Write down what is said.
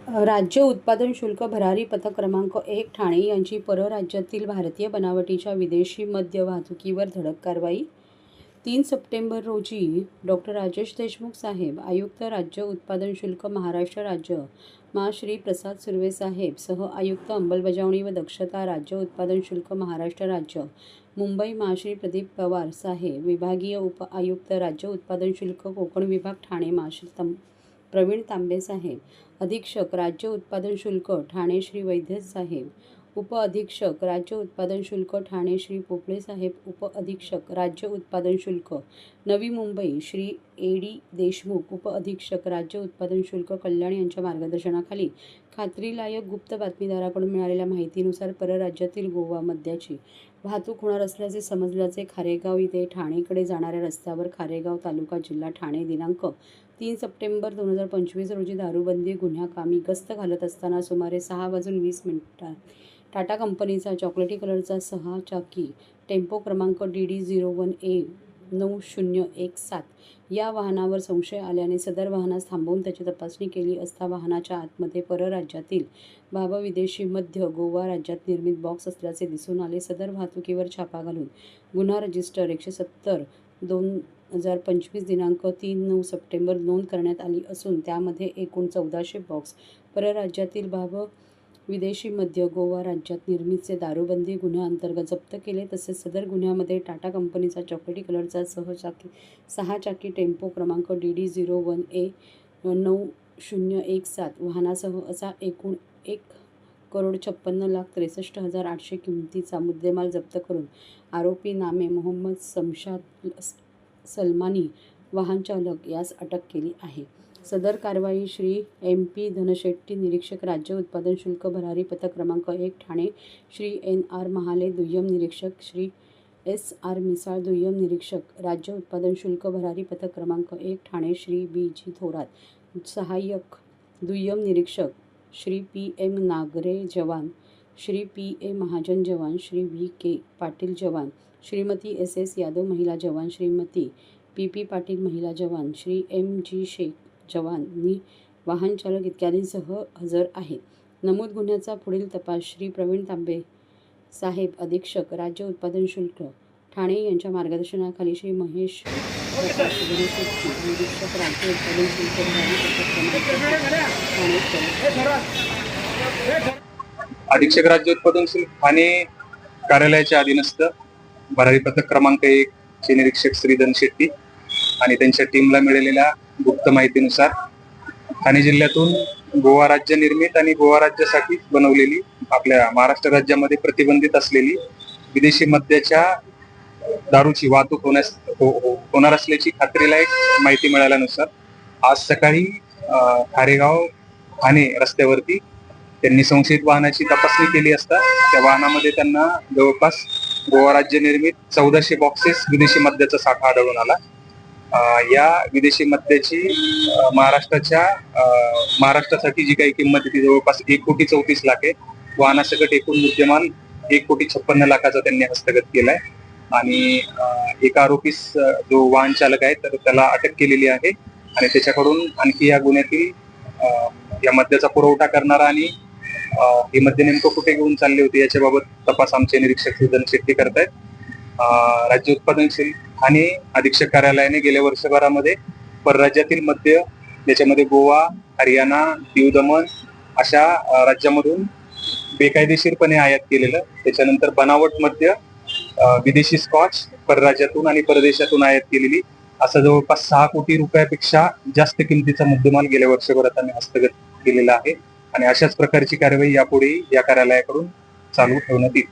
राज्य उत्पादन शुल्क भरारी पथक क्रमांक 1 ठाणे यांची परराज्यातील भारतीय बनावटीच्या विदेशी मद्य वाहतुकीवर धडक कारवाई. 3 सप्टेंबर रोजी डॉक्टर राजेश देशमुख साहेब, आयुक्त राज्य उत्पादन शुल्क महाराष्ट्र राज्य, मा. श्री प्रसाद सुर्वे साहेब, सह आयुक्त अंमलबजावणी व दक्षता राज्य उत्पादन शुल्क महाराष्ट्र राज्य, मुंबई, मा. श्री प्रदीप पवार साहेब, विभागीय उप आयुक्त राज्य उत्पादन शुल्क कोकण विभाग ठाणे, मा. श्री प्रवीण तांबे साहेब, अधीक्षक राज्य उत्पादन शुल्क ठाणे श्री वैद्य साहेब, उप अधीक्षक राज्य उत्पादन शुल्क ठाणे श्री पोपळे साहेब, उप अधीक्षक राज्य उत्पादन शुल्क नवी मुंबई श्री A.D. देशमुख, उप अधीक्षक राज्य उत्पादन शुल्क कल्याण यांच्या मार्गदर्शनाखाली खात्रीलायक गुप्त बातमीदाराकडून मिळालेल्या माहितीनुसार परराज्यातील गोवा मद्याची वाहतूक होणार असल्याचे समजल्याचे खारेगाव येथे ठाणेकडे जाणाऱ्या रस्त्यावर खारेगाव तालुका जिल्हा ठाणे दिनांक 3 सप्टेंबर 2025 रोजी दारूबंदी गुन्ह्याकामी गस्त घालत असताना सुमारे 6:20 टाटा कंपनीचा चॉकलेटी कलरचा 6 चाकी टेम्पो क्रमांक DD01A 9017 या वाहनावर संशय आल्याने सदर वाहनास थांबवून त्याची तपासणी केली असता वाहनाच्या आतमध्ये परराज्यातील विदेशी मद्य गोवा राज्यात निर्मित बॉक्स असल्याचे दिसून आले. सदर वाहतुकीवर छापा घालून गुन्हा रजिस्टर 170/2025 दिनांक 3 सप्टेंबर नोंद करण्यात आली असून त्यामध्ये एकूण 1400 बॉक्स परराज्यातील विदेशी मद्य गोवा राज्यात निर्मितचे दारूबंदी गुन्ह्याअंतर्गत जप्त केले. तसेच सदर गुन्ह्यामध्ये टाटा कंपनीचा चॉकलेटी कलरचा 6 चाकी टेम्पो क्रमांक DD01A 9017 वाहनासह असा एकूण 1,56,63,800 किमतीचा मुद्देमाल जप्त करून आरोपी नामे मोहम्मद शमशाद सलमानी वाहन चालक यास अटक केली आहे. सदर कारवाई श्री MP धनशेट्टी, निरीक्षक राज्य उत्पादन शुल्क भरारी पथक क्रमांक 1 ठाणे, श्री NR महाले, दुय्यम निरीक्षक, श्री SR मिसाळ, दुय्यम निरीक्षक राज्य उत्पादन शुल्क भरारी पथक क्रमांक 1 ठाणे, श्री BG थोरात, सहाय्यक दुय्यम निरीक्षक, श्री PM नागरे जवान, श्री PA महाजन जवान, श्री VK पाटील जवान, श्रीमती SS यादव महिला जवान, श्रीमती PP पाटील महिला जवान, श्री MG शेख जवान वाहन चालक इत्यादींसह हजर आहेत. नमूद गुन्ह्याचा पुढील तपास श्री प्रवीण तांबे साहेब, अधीक्षक राज्य उत्पादन शुल्क ठाणे यांच्या मार्गदर्शनाखाली श्री महेश प्रकाश गुरुशेट्टी, निरीक्षक राज्य उत्पादन शुल्क अधीक्षक राज्य उत्पादन शुल्क ठाणे कार्यालयाच्या अधीनस्थ भरारी पथक क्रमांक 1 चे निरीक्षक श्री धनशेट्टी आणि त्यांच्या टीमला मिळालेल्या गुप्त माहितीनुसार ठाणे जिल्ह्यातून गोवा राज्य निर्मित आणि गोवा राज्यासाठी बनवलेली आपल्या महाराष्ट्र राज्यामध्ये प्रतिबंधित असलेली विदेशी मद्याच्या दारूची वाहतूक होणार असल्याची खात्रीलायक माहिती मिळाल्यानुसार आज सकाळी खारेगाव ठाणे रस्त्यावरती त्यांनी संशयित वाहनाची तपासणी केली असता त्या वाहनामध्ये त्यांना जवळपास गोवा राज्य निर्मित 1400 बॉक्सेस विदेशी मद्याचा साठा आढळून आला. या विदेशी मद्याची महाराष्ट्रासाठी जी काही किंमत आहे ती जवळपास 1,34,00,000 आहे. वाहनासकट एकूण मुद्देमाल 1,56,00,000 त्यांनी हस्तगत केलाय आणि एका आरोपीस जो वाहन चालक आहे तर त्याला अटक केलेली आहे आणि त्याच्याकडून आणखी या गुन्ह्यातील या मद्याचा पुरवठा करणारा आणि हे मद्य नेमकं कुठे घेऊन चालले होते याच्याबाबत तपास आमचे निरीक्षक धनशेट्टी करतायत. राज्य उत्पादन शुल्क ठाणे अधीक्षक कार्यालयाने गेल्या वर्षभरामध्ये परराज्यातील मद्य ज्याच्यामध्ये गोवा, हरियाणा, दीव दमण अशा राज्यामधून बेकायदेशीरपणे आयात केलेलं, त्याच्यानंतर बनावट मद्य, विदेशी स्कॉच परराज्यातून आणि परदेशातून आयात केलेली असं जवळपास 6 कोटी रुपयापेक्षा जास्त किमतीचा मुद्देमाल गेल्या वर्षभरात आम्ही हस्तगत केलेला आहे आणि अशाच प्रकारची कारवाई यापुढे या कार्यालयाकडून चालू ठेवण्यात येईल.